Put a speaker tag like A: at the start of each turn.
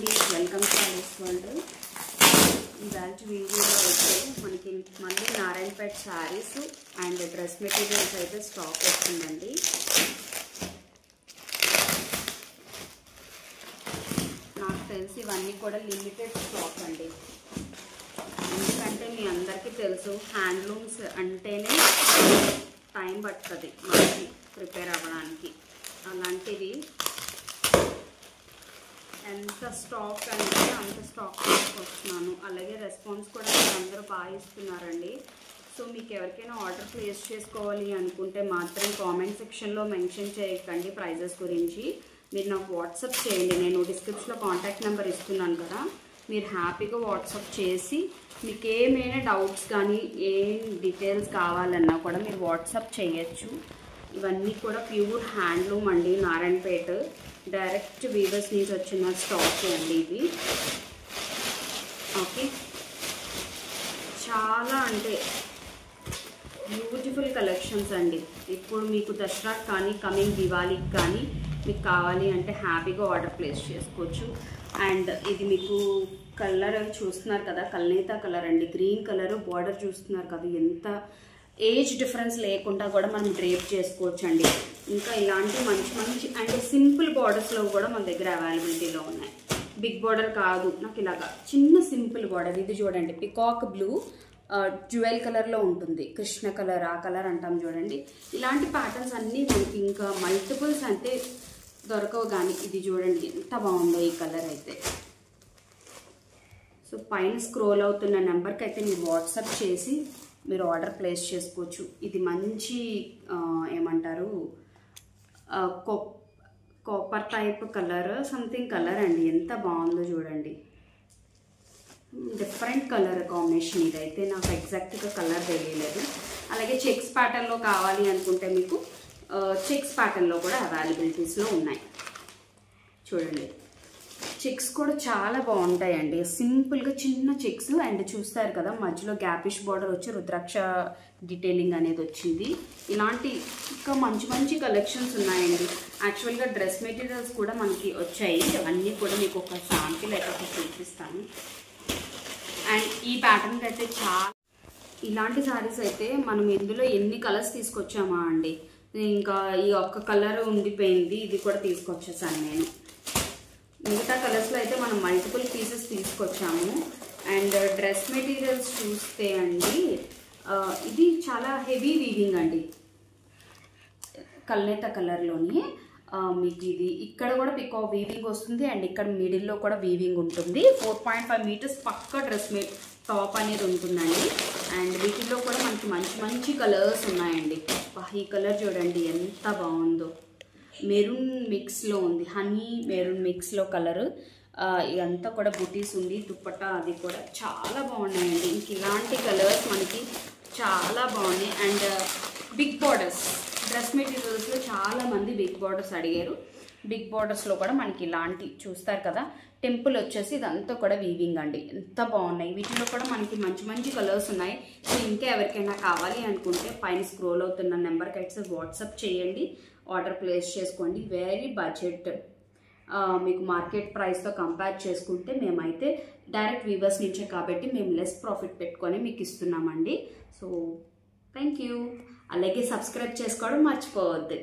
A: అండి, welcome to Alice world. ఇవాళ వీడియోలో అయితే మనకి మళ్ళీ Narayanpet saris and dress materials అయితే స్టాక్ వచ్చిందండి. నాకు తెలిసి ఇవన్నీ కూడా లిమిటెడ్ స్టాక్ అండి. ఎందుకంటే మీ అందరికీ తెలుసు హ్యాండ్లూమ్స్ అంటేనే టైం పడుతుంది మనకి ప్రిపేర్ అవ్వడానికి. అలాంటివి ఎంత స్టాక్ అంటే అంత స్టాక్ తీసుకొస్తున్నాను. అలాగే రెస్పాన్స్ కూడా మీరు అందరూ బాగా ఇస్తున్నారండి. సో మీకు ఎవరికైనా ఆర్డర్ ప్లేస్ చేసుకోవాలి అనుకుంటే మాత్రం కామెంట్ సెక్షన్లో మెన్షన్ చేయకండి ప్రైజెస్ గురించి. మీరు నాకు వాట్సాప్ చేయండి. నేను డిస్క్రిప్షన్లో కాంటాక్ట్ నెంబర్ ఇస్తున్నాను కదా, మీరు హ్యాపీగా వాట్సాప్ చేసి మీకు ఏమైనా డౌట్స్ కానీ ఏం డీటెయిల్స్ కావాలన్నా కూడా మీరు వాట్సాప్ చేయొచ్చు. ఇవన్నీ కూడా ప్యూర్ హ్యాండ్లూమ్ అండి, నారాయణపేట డైరెక్ట్ వీవర్స్ నుంచి వచ్చిన స్టాక్ అండి ఇది. ఓకే, చాలా అంటే బ్యూటిఫుల్ కలెక్షన్స్ అండి. ఇప్పుడు మీకు దసరాకి కానీ కమింగ్ దివాళీకి కానీ మీకు కావాలి అంటే హ్యాపీగా ఆర్డర్ ప్లేస్ చేసుకోవచ్చు. అండ్ ఇది మీకు కలర్ చూస్తున్నారు కదా, కల్నేత కలర్ అండి, గ్రీన్ కలర్ బార్డర్ చూస్తున్నారు కదా, ఎంత ఏజ్ డిఫరెన్స్ లేకుండా కూడా మనం డ్రేప్ చేసుకోవచ్చు అండి. ఇంకా ఇలాంటి మంచి మంచి అండ్ సింపుల్ బార్డర్స్లో కూడా మన దగ్గర అవైలబిలిటీలో ఉన్నాయి. బిగ్ బార్డర్ కాదు, నాకు ఇలాగా చిన్న సింపుల్ బార్డర్. ఇది చూడండి, పికాక్ బ్లూ జ్యువెల్ కలర్లో ఉంటుంది, కృష్ణ కలర్ ఆ కలర్ అంటాం చూడండి. ఇలాంటి ప్యాటర్న్స్ అన్నీ మనకి ఇంకా మల్టిపుల్స్ అంటే దొరకవు. కానీ ఇది చూడండి ఎంత బాగుందో ఈ కలర్ అయితే. సో పైన స్క్రోల్ అవుతున్న నెంబర్కి అయితే మీరు వాట్సాప్ చేసి మీరు ఆర్డర్ ప్లేస్ చేసుకోవచ్చు. ఇది మంచి ఏమంటారు copper type colour, something colour అండి, ఎంత బాగుందో చూడండి. డిఫరెంట్ కలర్ కాంబినేషన్ ఇదైతే, నాకు ఎగ్జాక్ట్గా కలర్ తెలియలేదు. అలాగే చెక్స్ ప్యాటర్న్లో కావాలి అనుకుంటే మీకు చెక్స్ ప్యాటర్న్లో కూడా అవైలబిలిటీస్లో ఉన్నాయి. చూడండి, చెక్స్ కూడా చాలా బాగుంటాయండి, సింపుల్గా చిన్న చెక్స్. అండ్ చూస్తారు కదా మధ్యలో గ్యాపిష్ బార్డర్ వచ్చి రుద్రాక్ష డీటెయిలింగ్ అనేది వచ్చింది. ఇలాంటి ఇంకా మంచి మంచి కలెక్షన్స్ ఉన్నాయండి. యాక్చువల్గా డ్రెస్ మెటీరియల్స్ కూడా మనకి వచ్చాయి. అవన్నీ కూడా మీకు ఒక శాంపిల్ అయితే చూపిస్తాను. అండ్ ఈ ప్యాటర్న్కి అయితే చాలా ఇలాంటి శారీస్ అయితే మనం ఇందులో ఎన్ని కలర్స్ తీసుకొచ్చామా అండి, ఇంకా ఈ ఒక్క కలర్ ఉండిపోయింది, ఇది కూడా తీసుకొచ్చేసాను నేను. మిగతా కలర్స్లో అయితే మనం మల్టిపుల్ పీసెస్ తీసుకొచ్చాము. అండ్ డ్రెస్ మెటీరియల్స్ చూస్తే అండి ఇది చాలా హెవీ వీవింగ్ అండి, కల్నేత కలర్లోని మీకు ఇది ఇక్కడ కూడా పికో వీవింగ్ వస్తుంది. అండ్ ఇక్కడ మిడిల్లో కూడా వీవింగ్ ఉంటుంది. 4.5 మీటర్స్ పక్క డ్రెస్ టాప్ అనేది ఉంటుందండి. అండ్ వీటిల్లో కూడా మనకి మంచి మంచి కలర్స్ ఉన్నాయండి. ఈ కలర్ చూడండి ఎంత బాగుందో, మెరూన్ మిక్స్లో ఉంది, హనీ మెరూన్ మిక్స్లో కలరు. ఇదంతా కూడా బుటీస్ ఉంది, దుప్పట్టా అది కూడా చాలా బాగున్నాయండి. ఇంక ఇలాంటి కలర్స్ మనకి చాలా బాగున్నాయి. అండ్ బిగ్ బార్డర్స్ డ్రెస్ మెటీరియల్స్లో చాలామంది బిగ్ బార్డర్స్ అడిగారు. బిగ్ బార్డర్స్లో కూడా మనకి ఇలాంటి చూస్తారు కదా, టెంపుల్ వచ్చేసి ఇదంతా కూడా వీవింగ్ అండి, ఎంత బాగున్నాయి. వీటిలో కూడా మనకి మంచి మంచి కలర్స్ ఉన్నాయి. సో ఇంకా ఎవరికైనా కావాలి అనుకుంటే పైన స్క్రోల్ అవుతున్న నెంబర్కి అయితే వాట్సాప్ చేయండి, ఆర్డర్ ప్లేస్ చేసుకోండి. వెరీ బడ్జెట్, మీకు మార్కెట్ ప్రైస్తో కంపేర్ చేసుకుంటే మేమైతే డైరెక్ట్ వీవర్స్ నుంచే కాబట్టి మేము లెస్ ప్రాఫిట్ పెట్టుకొని మీకు ఇస్తున్నామండి. So thank you. అలాగే సబ్స్క్రైబ్ చేసుకోవడం మర్చిపోవద్దు.